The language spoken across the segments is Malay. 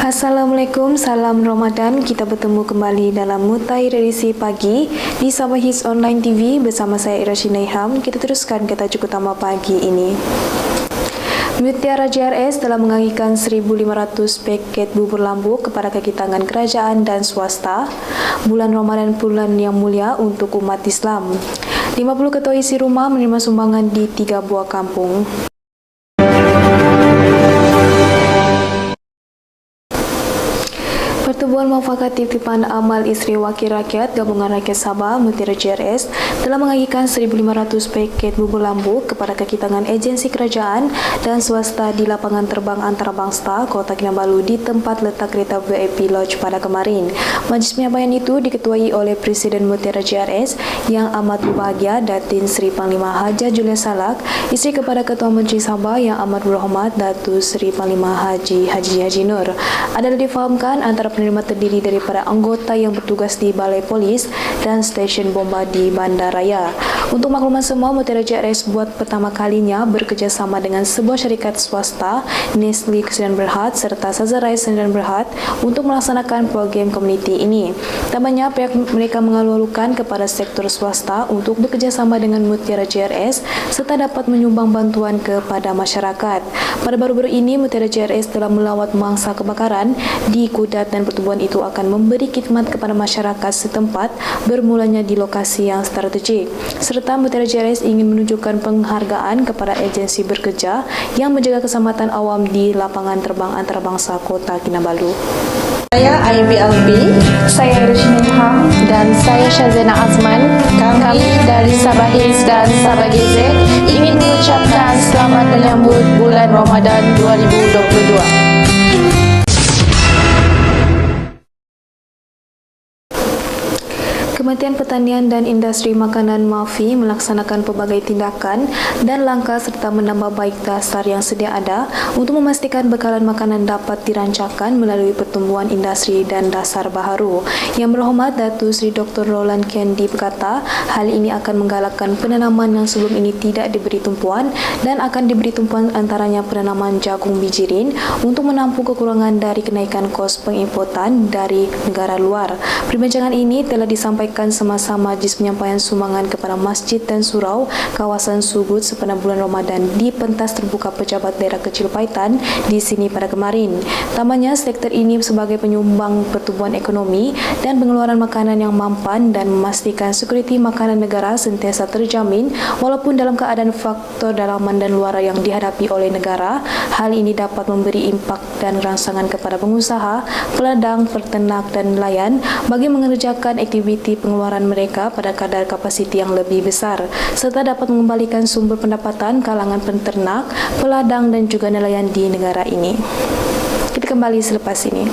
Assalamualaikum, salam Ramadan. Kita bertemu kembali dalam Mutai Edisi Pagi di Sabah Hits Online TV bersama saya Irashina Ilham. Kita teruskan ke tajuk utama pagi ini. Mutiara JRS telah mengagikan 1.500 paket bubur lambu kepada kaki tangan kerajaan dan swasta. Bulan Ramadan bulan yang mulia untuk umat Islam. 50 ketua isi rumah menerima sumbangan di 3 buah kampung. Pertubuhan Muafakat Titipan Amal Isteri Wakil Rakyat Gabungan Rakyat Sabah Mutiara JRS telah mengagikan 1.500 paket bubur lambu kepada kaki tangan agensi kerajaan dan swasta di lapangan terbang antarabangsa Kota Kinabalu di tempat letak kereta VIP Lodge pada kemarin. Majlis penyampaian itu diketuai oleh Presiden Mutiara JRS yang amat berbahagia Datin Seri Panglima Haji Julius Salak, isteri kepada Ketua Menteri Sabah yang amat berhormat Datuk Seri Panglima Haji Nur. Adalah difahamkan antara penerima terdiri daripada anggota yang bertugas di Balai Polis dan stesen bomba di Bandaraya. Untuk makluman semua, Mutiara JRS buat pertama kalinya bekerjasama dengan sebuah syarikat swasta, Nestle Kesediaan Berhad serta Sazarai Kesediaan Berhad untuk melaksanakan program komuniti ini. Tambahnya, pihak mereka mengalu-alukan kepada sektor swasta untuk bekerjasama dengan Mutiara JRS serta dapat menyumbang bantuan kepada masyarakat. Pada baru-baru ini, Mutiara JRS telah melawat mangsa kebakaran di Kudat dan pertubuhan itu akan memberi khidmat kepada masyarakat setempat bermulanya di lokasi yang strategik. Serta Mutiara JRS ingin menunjukkan penghargaan kepada agensi bekerja yang menjaga keselamatan awam di lapangan terbang antarabangsa Kota Kinabalu. Saya IBLB, Saya Irashina Ilham dan saya Syazena Azman. Kami dari Sabah Hits dan Sabah GZ ingin mengucapkan selamat menyambut bulan Ramadan 2022. Kementerian Pertanian dan Industri Makanan MAFI melaksanakan pelbagai tindakan dan langkah serta menambah baik dasar yang sedia ada untuk memastikan bekalan makanan dapat dirancangkan melalui pertumbuhan industri dan dasar baharu. Yang berhormat Datuk Seri Dr. Roland Kendi berkata, hal ini akan menggalakkan penanaman yang sebelum ini tidak diberi tumpuan dan akan diberi tumpuan antaranya penanaman jagung bijirin untuk menampung kekurangan dari kenaikan kos pengimportan dari negara luar. Perbincangan ini telah disampaikan semasa majlis penyampaian sumbangan kepada masjid dan surau kawasan Sugut sepanjang bulan Ramadan di pentas terbuka pejabat daerah kecil Paitan di sini pada kemarin. Tambahnya, sektor ini sebagai penyumbang pertumbuhan ekonomi dan pengeluaran makanan yang mampan dan memastikan sekuriti makanan negara sentiasa terjamin walaupun dalam keadaan faktor dalaman dan luar yang dihadapi oleh negara. Hal ini dapat memberi impak dan rangsangan kepada pengusaha, peladang, peternak dan nelayan bagi mengerjakan aktiviti pengeluaran mereka pada kadar kapasiti yang lebih besar serta dapat mengembalikan sumber pendapatan kalangan peternak, peladang dan juga nelayan di negara ini. Kita kembali selepas ini.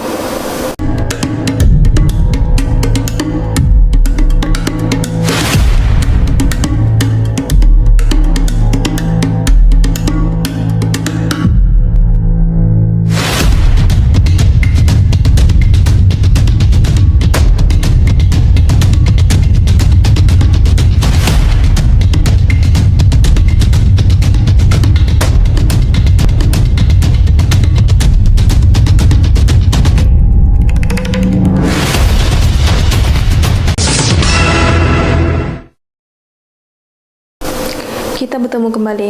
Kita bertemu kembali.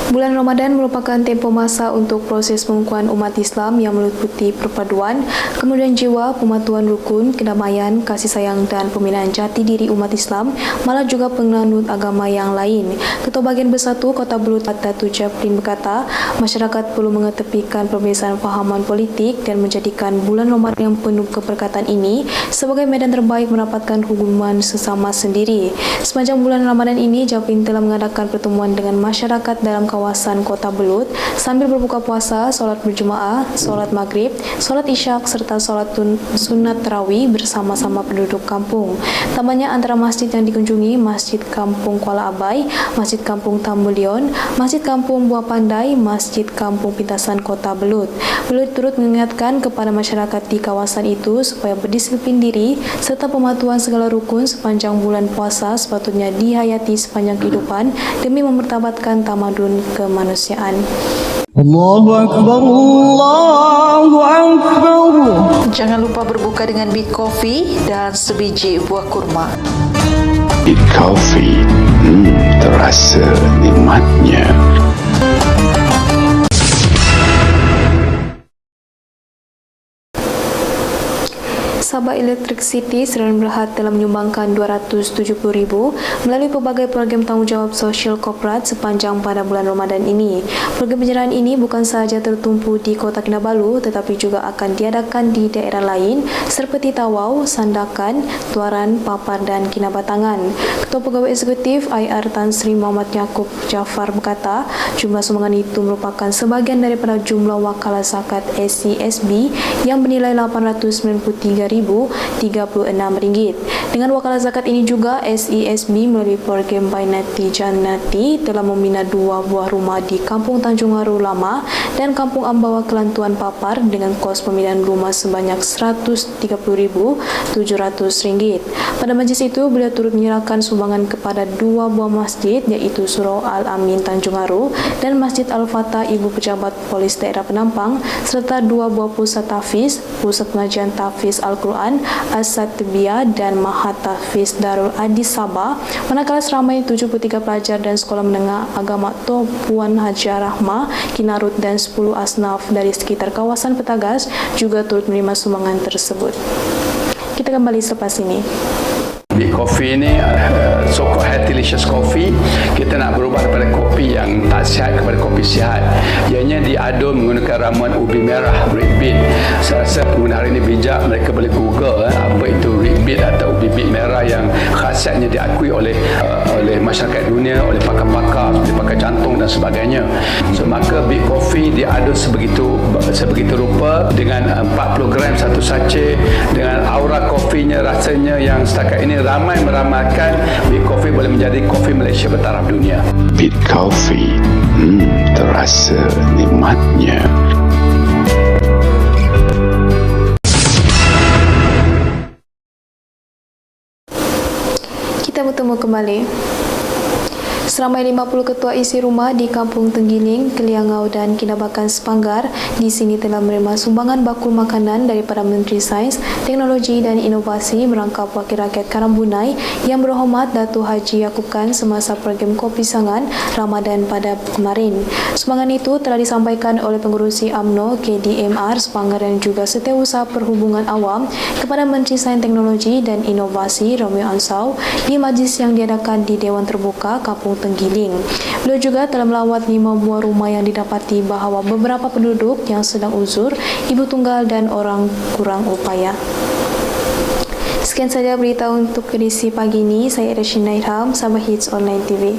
Bulan Ramadan merupakan tempoh masa untuk proses pengukuhan umat Islam yang meliputi perpaduan, kemudian jiwa, pematuhan rukun, kedamaian, kasih sayang dan pembinaan jati diri umat Islam, malah juga penganut agama yang lain. Ketua Bahagian Bersatu Kota Belud Datuk Chaplin berkata, masyarakat perlu mengetepikan perbezaan fahaman politik dan menjadikan bulan Ramadan yang penuh keberkatan ini sebagai medan terbaik mendapatkan hubungan sesama sendiri. Sepanjang bulan Ramadan ini, Chaplin telah mengadakan pertemuan dengan masyarakat dalam kawasan Kota Belud sambil berbuka puasa, solat berjemaah, solat maghrib, solat isyak serta solat sunat tarawih bersama-sama penduduk kampung. Tambahnya antara masjid yang dikunjungi Masjid Kampung Kuala Abai, Masjid Kampung Tambulion, Masjid Kampung Buah Pandai, Masjid Kampung Pintasan Kota Belud. Belud turut mengingatkan kepada masyarakat di kawasan itu supaya berdisiplin diri serta pematuhan segala rukun sepanjang bulan puasa sepatutnya dihayati sepanjang kehidupan demi memertabatkan tamadun kemanusiaan. Allahu Akbar, Allahu Akbar. Jangan lupa berbuka dengan Big Coffee dan sebiji buah kurma. Big Coffee, terasa nikmatnya. Sabah Electric City Sdn Bhd telah menyumbangkan RM270,000 melalui pelbagai program tanggungjawab sosial korporat sepanjang pada bulan Ramadan ini. Program penyerahan ini bukan sahaja tertumpu di Kota Kinabalu tetapi juga akan diadakan di daerah lain seperti Tawau, Sandakan, Tuaran, Papar dan Kinabatangan. Ketua Pegawai Eksekutif IR Tan Sri Muhammad Yaakob Jaafar berkata, jumlah sumbangan itu merupakan sebahagian daripada jumlah wakalah zakat SCSB yang bernilai RM893,036. Dengan wakalah zakat ini juga, SESB melalui program Bainati Jannati telah membina 2 buah rumah di Kampung Tanjung Haru Lama dan Kampung Ambawa Kelantuan Papar dengan kos pembinaan rumah sebanyak RM130,700. Pada majlis itu, beliau turut menyerahkan sumbangan kepada 2 buah masjid iaitu Surau Al-Amin Tanjung Haru dan Masjid Al-Fatah Ibu Pejabat Polis Daerah Penampang serta 2 buah pusat tahfiz, Pusat Pengajian Tahfiz Al-Quran, As-Satbiyah dan Mahat Tahfiz Darul Hadis Sabah, manakala seramai 73 pelajar dan sekolah menengah agama Puan Haji Rahmah, Kinarut dan 10 asnaf dari sekitar kawasan Petagas juga turut menerima sumbangan tersebut. Kita kembali selepas ini. Big Coffee ni so-called Healthylicious Coffee. Kita nak berubah daripada kopi yang tak sihat kepada kopi sihat. Ianya diadun menggunakan ramuan ubi merah, red beet. Saya rasa pengguna hari ini bijak, mereka boleh Google apa itu red beet atau ubi beet merah yang khasiatnya diakui oleh masyarakat dunia, oleh pakar-pakar, oleh pakar jantung dan sebagainya. So maka Big Coffee diadun sebegitu rupa dengan 40 gram satu sachet dengan aura kopinya, rasanya yang setakat ini ramai meramalkan Big Coffee boleh menjadi kopi Malaysia bertaraf dunia. Big Coffee, terasa nikmatnya. Kita bertemu kembali. Seramai 50 ketua isi rumah di Kampung Tenggiling, Keliangau dan Kinabakan Sepanggar di sini telah menerima sumbangan bakul makanan daripada Menteri Sains, Teknologi dan Inovasi merangkap Wakil Rakyat Karambunai yang berhormat Datuk Haji Yaakob Khan semasa program Kopi Sangan Ramadan pada kemarin. Sumbangan itu telah disampaikan oleh Pengerusi UMNO KDMR Sepanggar dan juga Setiausaha Perhubungan Awam kepada Menteri Sains, Teknologi dan Inovasi Romeo Ansau di majlis yang diadakan di Dewan Terbuka Kampung Tenggiling. Beliau juga telah melawat 5 buah rumah yang didapati bahawa beberapa penduduk yang sedang uzur, ibu tunggal dan orang kurang upaya. Sekian saja berita untuk edisi pagi ini. Saya Rashina Irham, Sabah Hits Online TV.